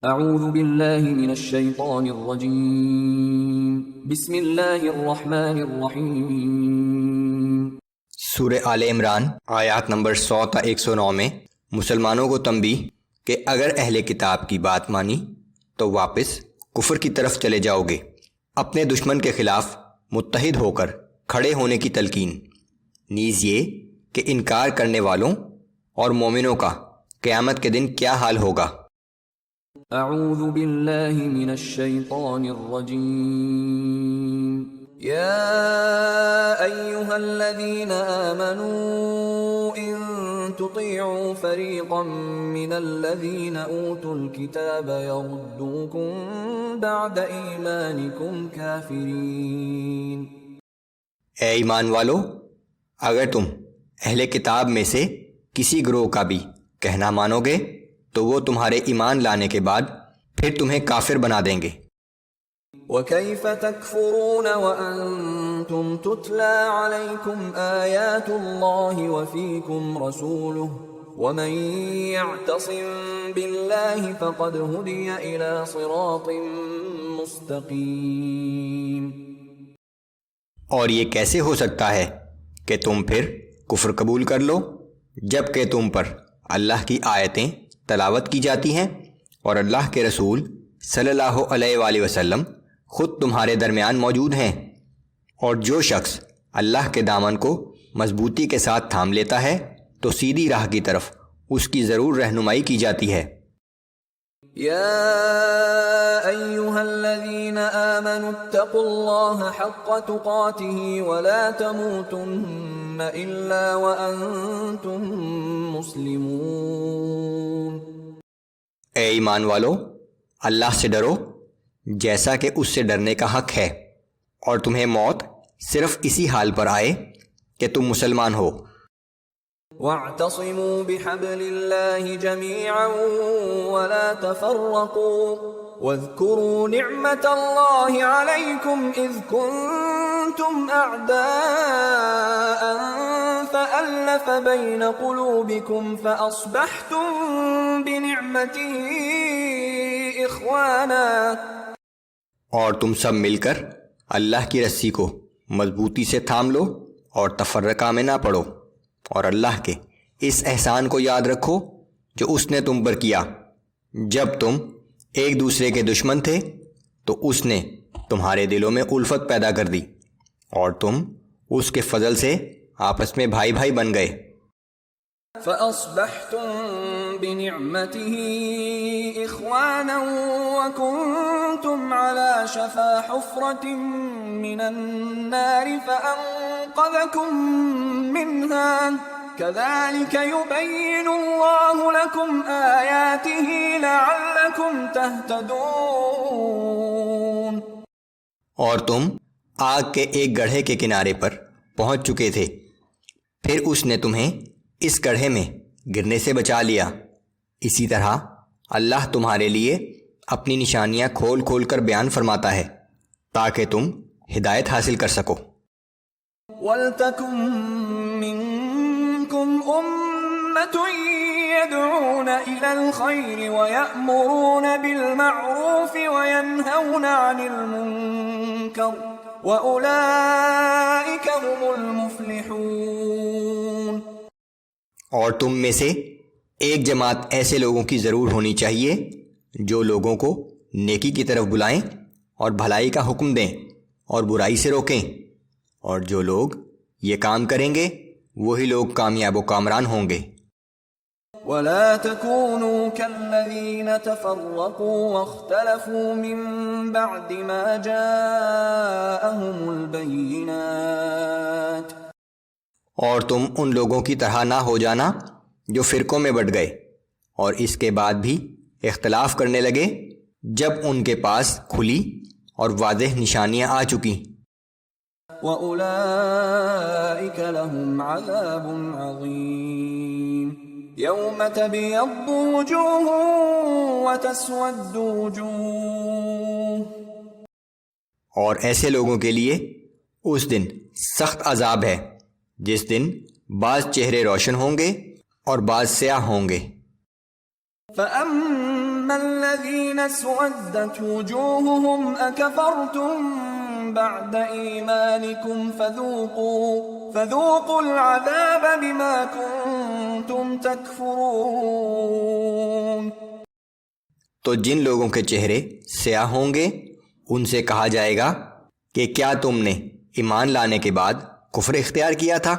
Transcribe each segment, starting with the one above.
اعوذ باللہ من الشیطان الرجیم بسم اللہ الرحمن الرحیم۔ سورہ آل عمران آیات نمبر 100 تا 109 میں مسلمانوں کو تنبیہ کہ اگر اہل کتاب کی بات مانی تو واپس کفر کی طرف چلے جاؤ گے، اپنے دشمن کے خلاف متحد ہو کر کھڑے ہونے کی تلقین، نیز یہ کہ انکار کرنے والوں اور مومنوں کا قیامت کے دن کیا حال ہوگا۔ اعوذ باللہ من الشیطان الرجیم یا ایہا الذین آمنوا ان تطیعوا فریقا من الذین اوتوا الکتاب یردوکم بعد ایمانکم کافرین۔ اے ایمان والو، اگر تم اہل کتاب میں سے کسی گروہ کا بھی کہنا مانو گے تو وہ تمہارے ایمان لانے کے بعد پھر تمہیں کافر بنا دیں گے۔ وَكَيْفَ تَكْفُرُونَ وَأَنْتُمْ تُتْلَى عَلَيْكُمْ آيَاتُ اللَّهِ وَفِيكُمْ رَسُولُهُ وَمَنْ يَعْتَصِمْ بِاللَّهِ فَقَدْ هُدِيَ إِلَى صِرَاطٍ مُسْتَقِيمٍ۔ اور یہ کیسے ہو سکتا ہے کہ تم پھر کفر قبول کر لو جب کہ تم پر اللہ کی آیتیں تلاوت کی جاتی ہیں اور اللہ کے رسول صلی اللہ علیہ وآلہ وسلم خود تمہارے درمیان موجود ہیں، اور جو شخص اللہ کے دامن کو مضبوطی کے ساتھ تھام لیتا ہے تو سیدھی راہ کی طرف اس کی ضرور رہنمائی کی جاتی ہے۔ یا ایہا الذین آمنوا اتقوا اللہ حق تقاتہ ولا تموتن الا وانتم مسلمون۔ اے ایمان والو، اللہ سے ڈرو جیسا کہ اس سے ڈرنے کا حق ہے، اور تمہیں موت صرف اسی حال پر آئے کہ تم مسلمان ہو۔ وَاعْتَصِمُوا بِحَبْلِ اللَّهِ جَمِيعًا وَلَا تَفَرَّقُوا وَاذْكُرُوا نِعْمَةَ اللَّهِ عَلَيْكُمْ إِذْ كُنْتُمْ أَعْدَاءً فَأَلَّفَ بَيْنَ قُلُوبِكُمْ فَأَصْبَحْتُمْ بِنِعْمَتِهِ إِخْوَانًا۔ اور تم سب مل کر اللہ کی رسی کو مضبوطی سے تھام لو اور تفرقہ میں نہ پڑو، اور اللہ کے اس احسان کو یاد رکھو جو اس نے تم پر کیا، جب تم ایک دوسرے کے دشمن تھے تو اس نے تمہارے دلوں میں الفت پیدا کر دی، اور تم اس کے فضل سے آپس میں بھائی بھائی بن گئے۔ فَأَصْبَحْتُمْ بِنِعْمَتِهِ إِخْوَانًا وَكُنْتُمْ عَلَى شَفَا حُفْرَةٍ مِّنَ النَّارِ فَأَنْقَذَكُمْ مِنْهَا كَذَلِكَ يُبَيِّنُ اللَّهُ لَكُمْ آيَاتِهِ لَعَلَّكُمْ تَهْتَدُونَ۔ اور تم آگ کے ایک گڑھے کے کنارے پر پہنچ چکے تھے، پھر اس نے تمہیں اس گڑھے میں گرنے سے بچا لیا۔ اسی طرح اللہ تمہارے لیے اپنی نشانیاں کھول کھول کر بیان فرماتا ہے تاکہ تم ہدایت حاصل کر سکو۔ وَلْتَكُن مِّنكُمْ أُمَّةٌ يَدْعُونَ إِلَى الْخَيْرِ وَيَأْمُرُونَ بِالْمَعْرُوفِ وَيَنْهَوْنَ عَنِ الْمُنكَرِ وَأُولَئِكَ هُمُ الْمُفْلِحُونَ۔ اور تم میں سے ایک جماعت ایسے لوگوں کی ضرور ہونی چاہیے جو لوگوں کو نیکی کی طرف بلائیں اور بھلائی کا حکم دیں اور برائی سے روکیں، اور جو لوگ یہ کام کریں گے وہی لوگ کامیاب و کامران ہوں گے۔ وَلَا تَكُونُوا كَالَّذِينَ تَفَرَّقُوا وَاخْتَلَفُوا مِن بَعْدِ مَا جَاءَهُمُ الْبَيِّنَاتُ۔ اور تم ان لوگوں کی طرح نہ ہو جانا جو فرقوں میں بٹ گئے اور اس کے بعد بھی اختلاف کرنے لگے جب ان کے پاس کھلی اور واضح نشانیاں آ چکی۔ وَأُولَئِكَ لَهُمْ عَذَابٌ عَظِيمٌ يَوْمَ تَبْيَضُّ وُجُوهٌ وَتَسْوَدُّ وُجُوهٌ۔ اور ایسے لوگوں کے لیے اس دن سخت عذاب ہے جس دن بعض چہرے روشن ہوں گے اور بعض سیاہ ہوں گے۔ فَأَمَّا الَّذِينَ اسْوَدَّتْ وُجُوهُهُمْ أَكَفَرْتُمْ بَعْدَ إِيمَانِكُمْ فَذُوقُوا الْعَذَابَ بِمَا كُنْتُمْ تَكْفُرُونَ۔ تو جن لوگوں کے چہرے سیاہ ہوں گے ان سے کہا جائے گا کہ کیا تم نے ایمان لانے کے بعد کفر اختیار کیا تھا؟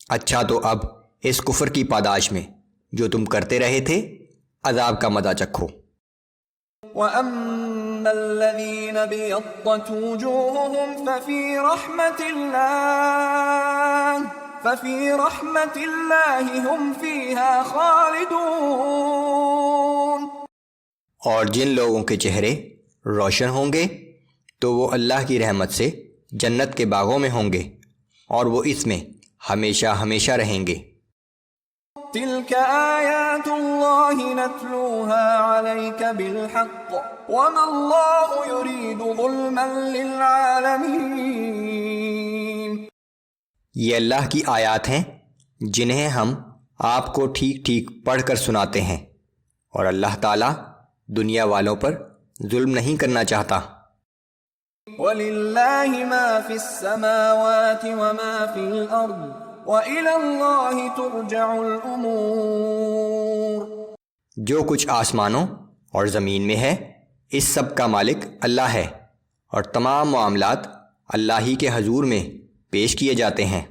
اچھا تو اب اس کفر کی پاداش میں جو تم کرتے رہے تھے عذاب کا مزہ چکھو۔ وَأَمَّا الَّذِينَ ابْيَضَّتْ وُجُوهُهُمْ فَفِي رَحْمَةِ اللَّهِ هُمْ فِيهَا خَالِدُونَ۔ اور جن لوگوں کے چہرے روشن ہوں گے تو وہ اللہ کی رحمت سے جنت کے باغوں میں ہوں گے اور وہ اس میں ہمیشہ ہمیشہ رہیں گے۔ تِلْكَ آیاتُ اللَّهِ نَتْلُوهَا عَلَيْكَ بِالْحَقِّ وَمَا اللَّهُ يُرِيدُ ظُلْمًا لِلْعَالَمِينَ۔ یہ اللہ کی آیات ہیں جنہیں ہم آپ کو ٹھیک ٹھیک پڑھ کر سناتے ہیں، اور اللہ تعالیٰ دنیا والوں پر ظلم نہیں کرنا چاہتا۔ وَلِلَّهِ مَا فِي السَّمَاوَاتِ وَمَا فِي الْأَرْضِ وَإِلَى اللَّهِ تُرْجَعُ الْأُمُورُ۔ جو کچھ آسمانوں اور زمین میں ہے اس سب کا مالک اللہ ہے، اور تمام معاملات اللہ ہی کے حضور میں پیش کیے جاتے ہیں۔